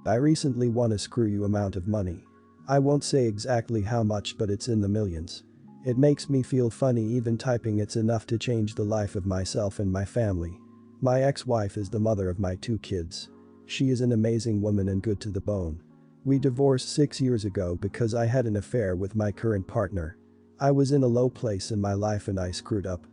I recently won a screw you amount of money. I won't say exactly how much, but it's in the millions. It makes me feel funny even typing. It's enough to change the life of myself and my family. My ex-wife is the mother of my 2 kids. She is an amazing woman and good to the bone. We divorced 6 years ago because I had an affair with my current partner. I was in a low place in my life and I screwed up.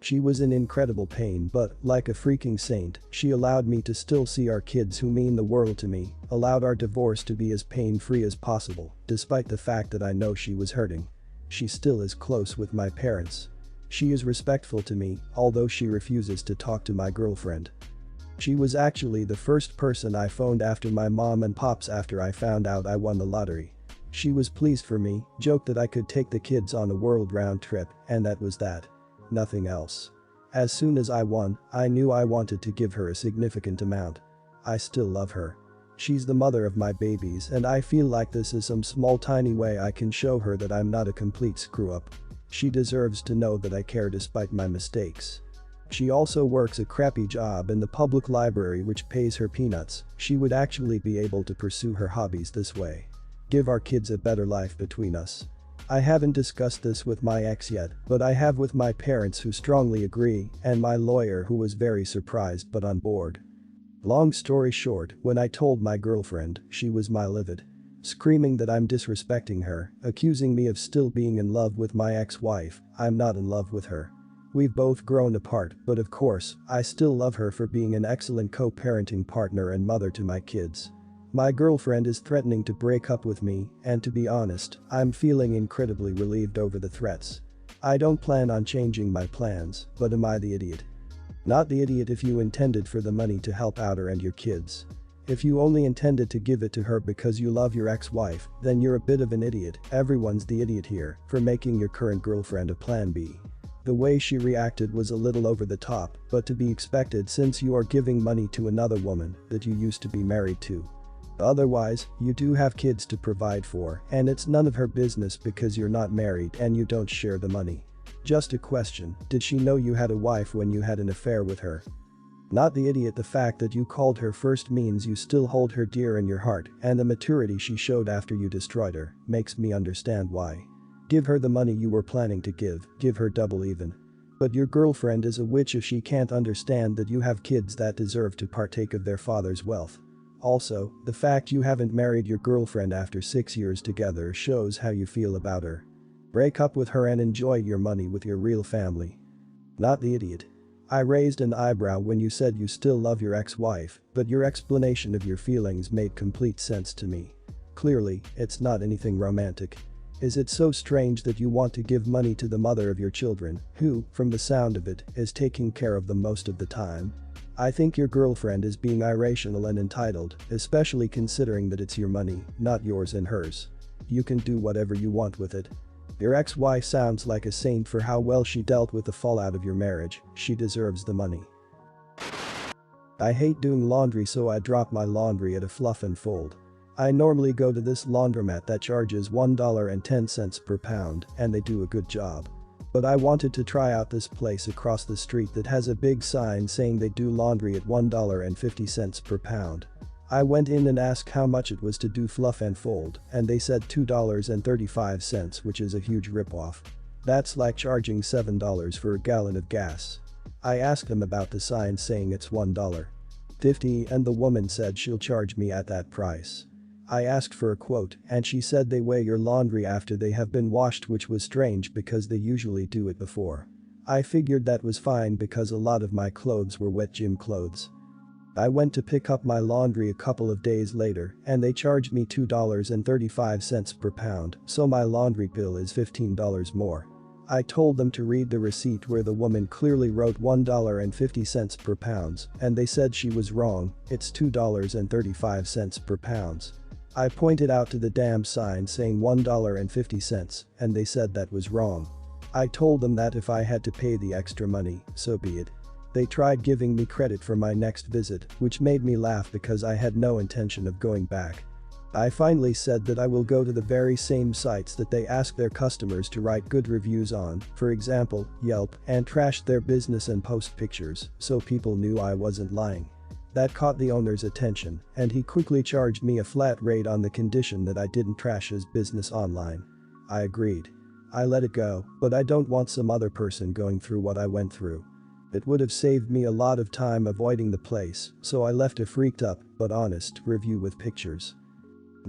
She was in incredible pain, but, like a freaking saint, she allowed me to still see our kids who mean the world to me, allowed our divorce to be as pain-free as possible, despite the fact that I know she was hurting. She still is close with my parents. She is respectful to me, although she refuses to talk to my girlfriend. She was actually the first person I phoned after my mom and pops after I found out I won the lottery. She was pleased for me, joked that I could take the kids on a world round trip, and that was that. Nothing else. As soon as I won, I knew I wanted to give her a significant amount. I still love her. She's the mother of my babies and I feel like this is some small tiny way I can show her that I'm not a complete screw-up. She deserves to know that I care despite my mistakes. She also works a crappy job in the public library which pays her peanuts. She would actually be able to pursue her hobbies this way. Give our kids a better life between us. I haven't discussed this with my ex yet, but I have with my parents who strongly agree and my lawyer who was very surprised but on board. Long story short, when I told my girlfriend, she was livid. Screaming that I'm disrespecting her, accusing me of still being in love with my ex-wife. I'm not in love with her. We've both grown apart, but of course, I still love her for being an excellent co-parenting partner and mother to my kids. My girlfriend is threatening to break up with me, and to be honest, I'm feeling incredibly relieved over the threats. I don't plan on changing my plans, but am I the idiot? Not the idiot if you intended for the money to help out her and your kids. If you only intended to give it to her because you love your ex-wife, then you're a bit of an idiot. Everyone's the idiot here for making your current girlfriend a plan B. The way she reacted was a little over the top, but to be expected since you are giving money to another woman that you used to be married to. Otherwise, you do have kids to provide for, and it's none of her business because you're not married and you don't share the money. Just a question, did she know you had a wife when you had an affair with her? Not the idiot. The fact that you called her first means you still hold her dear in your heart, and the maturity she showed after you destroyed her makes me understand why. Give her the money you were planning to give her double even. But your girlfriend is a witch if she can't understand that you have kids that deserve to partake of their father's wealth. Also, the fact you haven't married your girlfriend after 6 years together shows how you feel about her. Break up with her and enjoy your money with your real family. Not the idiot. I raised an eyebrow when you said you still love your ex-wife, but your explanation of your feelings made complete sense to me. Clearly, it's not anything romantic. Is it so strange that you want to give money to the mother of your children, who, from the sound of it, is taking care of them most of the time? I think your girlfriend is being irrational and entitled, especially considering that it's your money, not yours and hers. You can do whatever you want with it. Your ex-wife sounds like a saint for how well she dealt with the fallout of your marriage. She deserves the money. I hate doing laundry, so I drop my laundry at a Fluff and Fold. I normally go to this laundromat that charges $1.10 per pound, and they do a good job. But I wanted to try out this place across the street that has a big sign saying they do laundry at $1.50 per pound. I went in and asked how much it was to do Fluff and Fold, and they said $2.35, which is a huge ripoff. That's like charging $7 for a gallon of gas. I asked them about the sign saying it's $1.50 and the woman said she'll charge me at that price. I asked for a quote and she said they weigh your laundry after they have been washed, which was strange because they usually do it before. I figured that was fine because a lot of my clothes were wet gym clothes. I went to pick up my laundry a couple of days later and they charged me $2.35 per pound, so my laundry bill is $15 more. I told them to read the receipt where the woman clearly wrote $1.50 per pound, and they said she was wrong, it's $2.35 per pound. I pointed out to the damn sign saying $1.50 and they said that was wrong. I told them that if I had to pay the extra money, so be it. They tried giving me credit for my next visit, which made me laugh because I had no intention of going back. I finally said that I will go to the very same sites that they ask their customers to write good reviews on, for example, Yelp, and trashed their business and post pictures, so people knew I wasn't lying. That caught the owner's attention, and he quickly charged me a flat rate on the condition that I didn't trash his business online. I agreed. I let it go, but I don't want some other person going through what I went through. It would have saved me a lot of time avoiding the place, so I left a freaked up, but honest, review with pictures.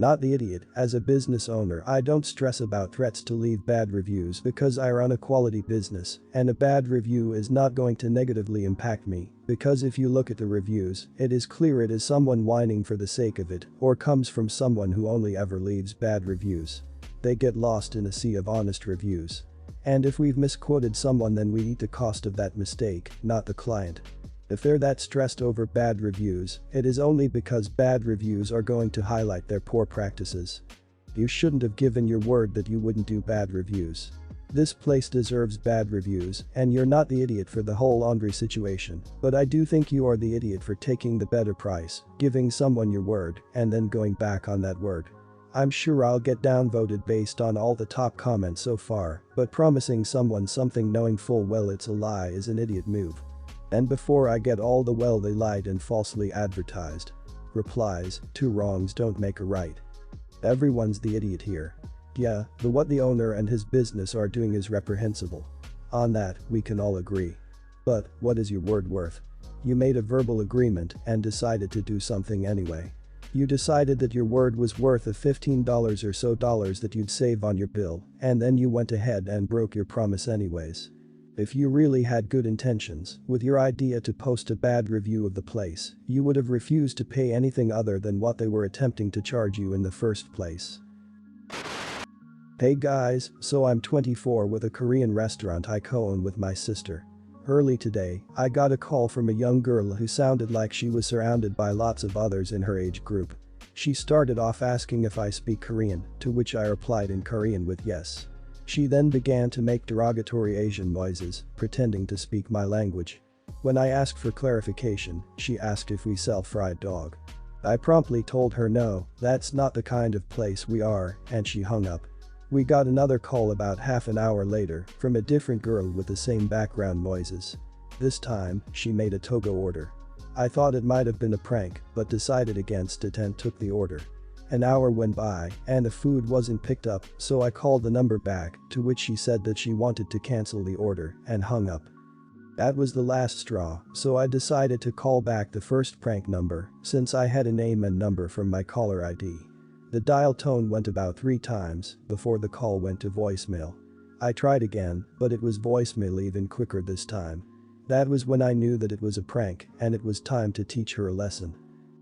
Not the idiot. As a business owner, I don't stress about threats to leave bad reviews because I run a quality business, and a bad review is not going to negatively impact me, because if you look at the reviews, it is clear it is someone whining for the sake of it, or comes from someone who only ever leaves bad reviews. They get lost in a sea of honest reviews. And if we've misquoted someone, then we eat the cost of that mistake, not the client. If they're that stressed over bad reviews, it is only because bad reviews are going to highlight their poor practices. You shouldn't have given your word that you wouldn't do bad reviews. This place deserves bad reviews, and you're not the idiot for the whole laundry situation, but I do think you are the idiot for taking the better price, giving someone your word, and then going back on that word. I'm sure I'll get downvoted based on all the top comments so far, but promising someone something knowing full well it's a lie is an idiot move. And before I get all the well they lied and falsely advertised. Replies, 2 wrongs don't make a right. Everyone's the idiot here. Yeah, what the owner and his business are doing is reprehensible. On that, we can all agree. But, what is your word worth? You made a verbal agreement and decided to do something anyway. You decided that your word was worth a $15 or so that you'd save on your bill, and then you went ahead and broke your promise anyways. If you really had good intentions with your idea to post a bad review of the place, you would have refused to pay anything other than what they were attempting to charge you in the first place. Hey guys, so I'm 24 with a Korean restaurant I co-own with my sister. Early today, I got a call from a young girl who sounded like she was surrounded by lots of others in her age group. She started off asking if I speak Korean, to which I replied in Korean with yes. She then began to make derogatory Asian noises, pretending to speak my language. When I asked for clarification, she asked if we sell fried dog. I promptly told her no, that's not the kind of place we are, and she hung up. We got another call about half an hour later from a different girl with the same background noises. This time, she made a to-go order. I thought it might have been a prank, but decided against it and took the order. An hour went by, and the food wasn't picked up, so I called the number back, to which she said that she wanted to cancel the order, and hung up. That was the last straw, so I decided to call back the first prank number, since I had a name and number from my caller ID. The dial tone went about 3 times before the call went to voicemail. I tried again, but it was voicemail even quicker this time. That was when I knew that it was a prank, and it was time to teach her a lesson.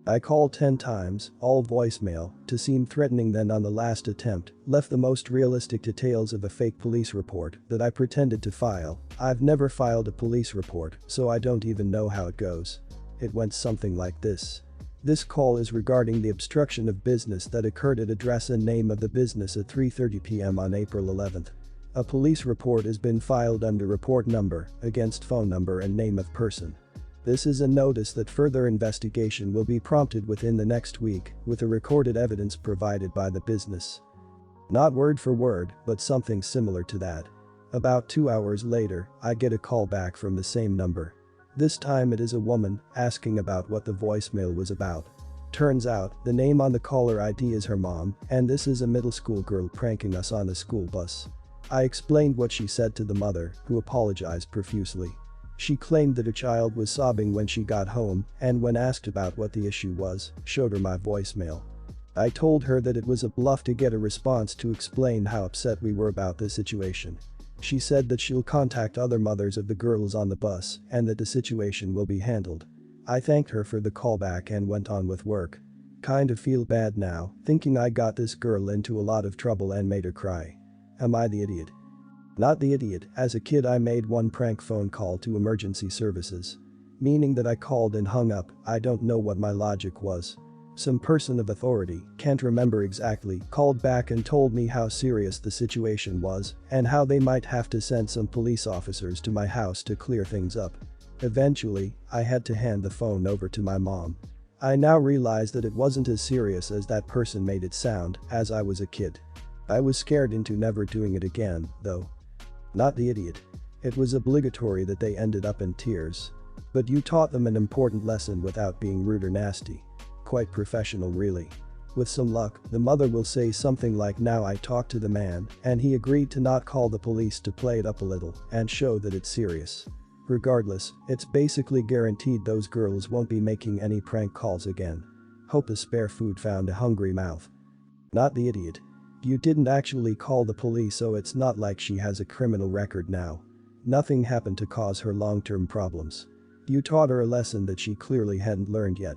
I called 10 times, all voicemail, to seem threatening, then on the last attempt, left the most realistic details of a fake police report that I pretended to file. I've never filed a police report, so I don't even know how it goes. It went something like this. This call is regarding the obstruction of business that occurred at address and name of the business at 3:30 p.m. on April 11th. A police report has been filed under report number, against phone number and name of person. This is a notice that further investigation will be prompted within the next week, with the recorded evidence provided by the business. Not word for word, but something similar to that. About 2 hours later, I get a call back from the same number. This time it is a woman, asking about what the voicemail was about. Turns out, the name on the caller ID is her mom, and this is a middle school girl pranking us on a school bus. I explained what she said to the mother, who apologized profusely. She claimed that her child was sobbing when she got home, and when asked about what the issue was, showed her my voicemail. I told her that it was a bluff to get a response to explain how upset we were about the situation. She said that she'll contact other mothers of the girls on the bus and that the situation will be handled. I thanked her for the callback and went on with work. Kind of feel bad now, thinking I got this girl into a lot of trouble and made her cry. Am I the idiot? Not the idiot. As a kid I made one prank phone call to emergency services. Meaning that I called and hung up. I don't know what my logic was. Some person of authority, can't remember exactly, called back and told me how serious the situation was and how they might have to send some police officers to my house to clear things up. Eventually, I had to hand the phone over to my mom. I now realize that it wasn't as serious as that person made it sound, as I was a kid. I was scared into never doing it again, though. Not the idiot. It was obligatory that they ended up in tears. But you taught them an important lesson without being rude or nasty. Quite professional really. With some luck, the mother will say something like, "Now I talked to the man, and he agreed to not call the police," to play it up a little and show that it's serious. Regardless, it's basically guaranteed those girls won't be making any prank calls again. Hope a spare food found a hungry mouth. Not the idiot. You didn't actually call the police, so it's not like she has a criminal record now. Nothing happened to cause her long-term problems. You taught her a lesson that she clearly hadn't learned yet.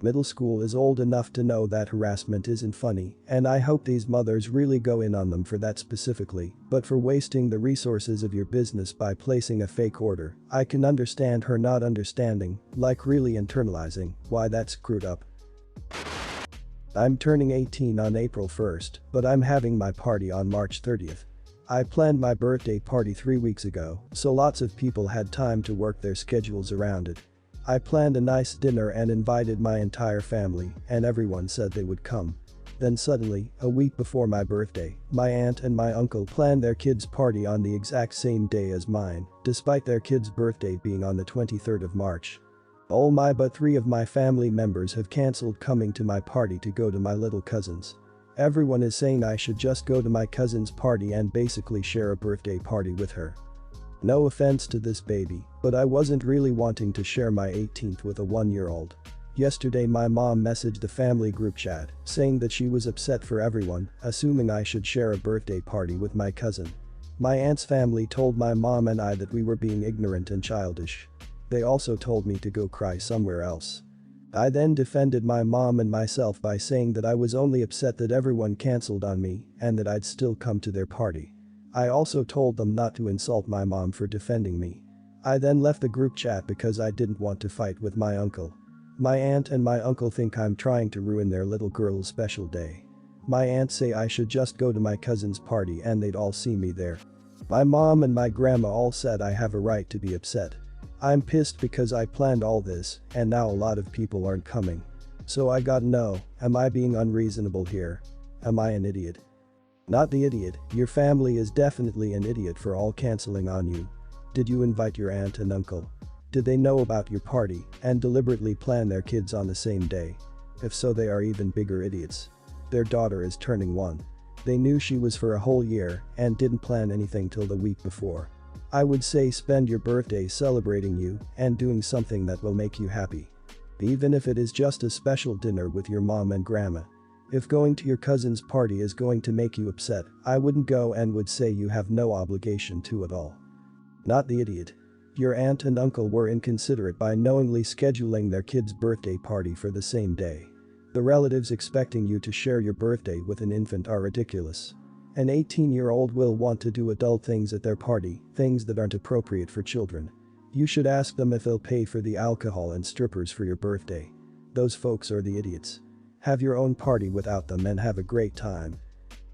Middle school is old enough to know that harassment isn't funny, and I hope these mothers really go in on them for that specifically, but for wasting the resources of your business by placing a fake order, I can understand her not understanding, like really internalizing, why that's screwed up. I'm turning 18 on April 1st, but I'm having my party on March 30th. I planned my birthday party 3 weeks ago, so lots of people had time to work their schedules around it. I planned a nice dinner and invited my entire family, and everyone said they would come. Then suddenly, a week before my birthday, my aunt and my uncle planned their kids' party on the exact same day as mine, despite their kids' birthday being on the 23rd of March. All but 3 of my family members have cancelled coming to my party to go to my little cousin's. Everyone is saying I should just go to my cousin's party and basically share a birthday party with her. No offense to this baby, but I wasn't really wanting to share my 18th with a 1-year-old. Yesterday my mom messaged the family group chat, saying that she was upset for everyone, assuming I should share a birthday party with my cousin. My aunt's family told my mom and I that we were being ignorant and childish. They also told me to go cry somewhere else. I then defended my mom and myself by saying that I was only upset that everyone cancelled on me and that I'd still come to their party. I also told them not to insult my mom for defending me. I then left the group chat because I didn't want to fight with my uncle. My aunt and my uncle think I'm trying to ruin their little girl's special day. My aunt say I should just go to my cousin's party and they'd all see me there. My mom and my grandma all said I have a right to be upset. I'm pissed because I planned all this and now a lot of people aren't coming. So I got no, am I being unreasonable here? Am I an idiot? Not the idiot, your family is definitely an idiot for all cancelling on you. Did you invite your aunt and uncle? Did they know about your party and deliberately plan their kids on the same day? If so, they are even bigger idiots. Their daughter is turning 1. They knew she was for a whole year and didn't plan anything till the week before. I would say spend your birthday celebrating you and doing something that will make you happy. Even if it is just a special dinner with your mom and grandma. If going to your cousin's party is going to make you upset, I wouldn't go and would say you have no obligation to at all. Not the idiot. Your aunt and uncle were inconsiderate by knowingly scheduling their kid's birthday party for the same day. The relatives expecting you to share your birthday with an infant are ridiculous. An 18-year-old will want to do adult things at their party, things that aren't appropriate for children. You should ask them if they'll pay for the alcohol and strippers for your birthday. Those folks are the idiots. Have your own party without them and have a great time.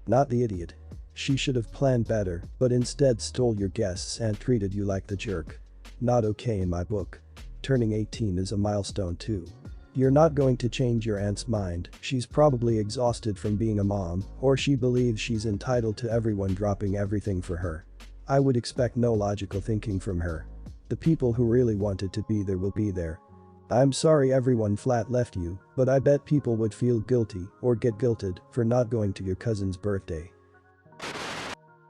Not the idiot. She should have planned better, but instead stole your guests and treated you like the jerk. Not okay in my book. Turning 18 is a milestone too. You're not going to change your aunt's mind, she's probably exhausted from being a mom, or she believes she's entitled to everyone dropping everything for her. I would expect no logical thinking from her. The people who really wanted to be there will be there. I'm sorry everyone flat left you, but I bet people would feel guilty or get guilted for not going to your cousin's birthday.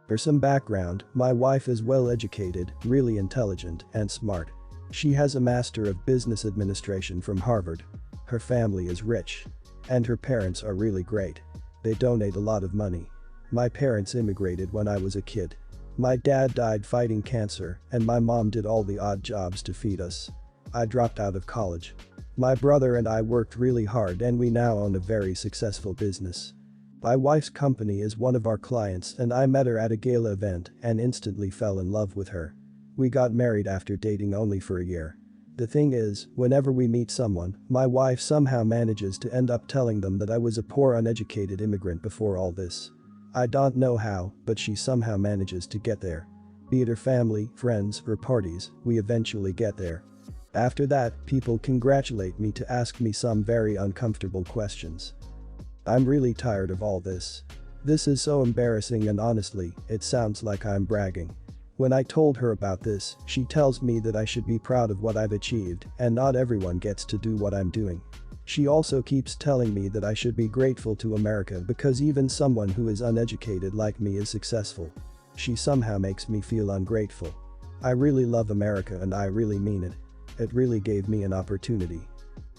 For some background, my wife is well educated, really intelligent, and smart. She has a Master of Business Administration from Harvard. Her family is rich. And her parents are really great. They donate a lot of money. My parents immigrated when I was a kid. My dad died fighting cancer, and my mom did all the odd jobs to feed us. I dropped out of college. My brother and I worked really hard and we now own a very successful business. My wife's company is one of our clients and I met her at a gala event and instantly fell in love with her. We got married after dating only for a year. The thing is, whenever we meet someone, my wife somehow manages to end up telling them that I was a poor uneducated immigrant before all this. I don't know how, but she somehow manages to get there. Be it her family, friends, or parties, we eventually get there. After that, people congratulate me to ask me some very uncomfortable questions. I'm really tired of all this. This is so embarrassing and honestly, it sounds like I'm bragging. When I told her about this, she tells me that I should be proud of what I've achieved and not everyone gets to do what I'm doing. She also keeps telling me that I should be grateful to America because even someone who is uneducated like me is successful. She somehow makes me feel ungrateful. I really love America and I really mean it. It really gave me an opportunity.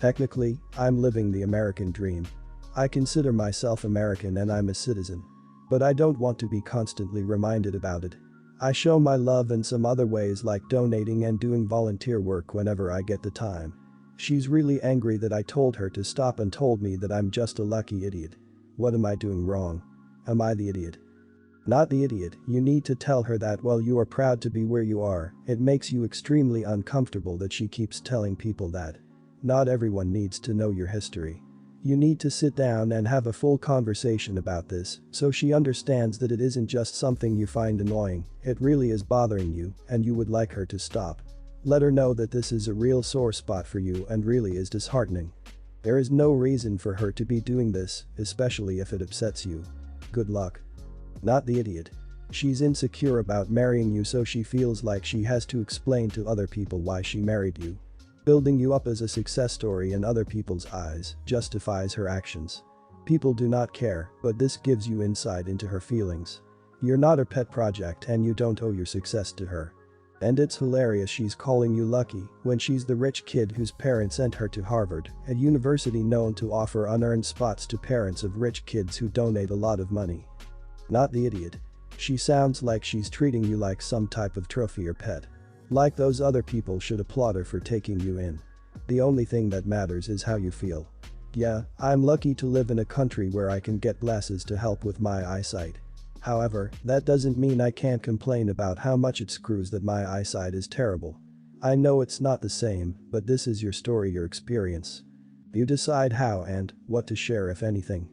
Technically, I'm living the American dream. I consider myself American and I'm a citizen. But I don't want to be constantly reminded about it. I show my love in some other ways like donating and doing volunteer work whenever I get the time. She's really angry that I told her to stop and told me that I'm just a lucky idiot. What am I doing wrong? Am I the idiot? Not the idiot, you need to tell her that while you are proud to be where you are, it makes you extremely uncomfortable that she keeps telling people that. Not everyone needs to know your history. You need to sit down and have a full conversation about this so she understands that it isn't just something you find annoying, it really is bothering you and you would like her to stop. Let her know that this is a real sore spot for you and really is disheartening. There is no reason for her to be doing this, especially if it upsets you. Good luck. Not the idiot. She's insecure about marrying you so she feels like she has to explain to other people why she married you. Building you up as a success story in other people's eyes justifies her actions. People do not care, but this gives you insight into her feelings. You're not her pet project and you don't owe your success to her. And it's hilarious she's calling you lucky when she's the rich kid whose parents sent her to Harvard, a university known to offer unearned spots to parents of rich kids who donate a lot of money. Not the idiot. She sounds like she's treating you like some type of trophy or pet. Like those other people should applaud her for taking you in. The only thing that matters is how you feel. Yeah, I'm lucky to live in a country where I can get glasses to help with my eyesight. However, that doesn't mean I can't complain about how much it screws that my eyesight is terrible. I know it's not the same, but this is your story, your experience. You decide how and what to share if anything.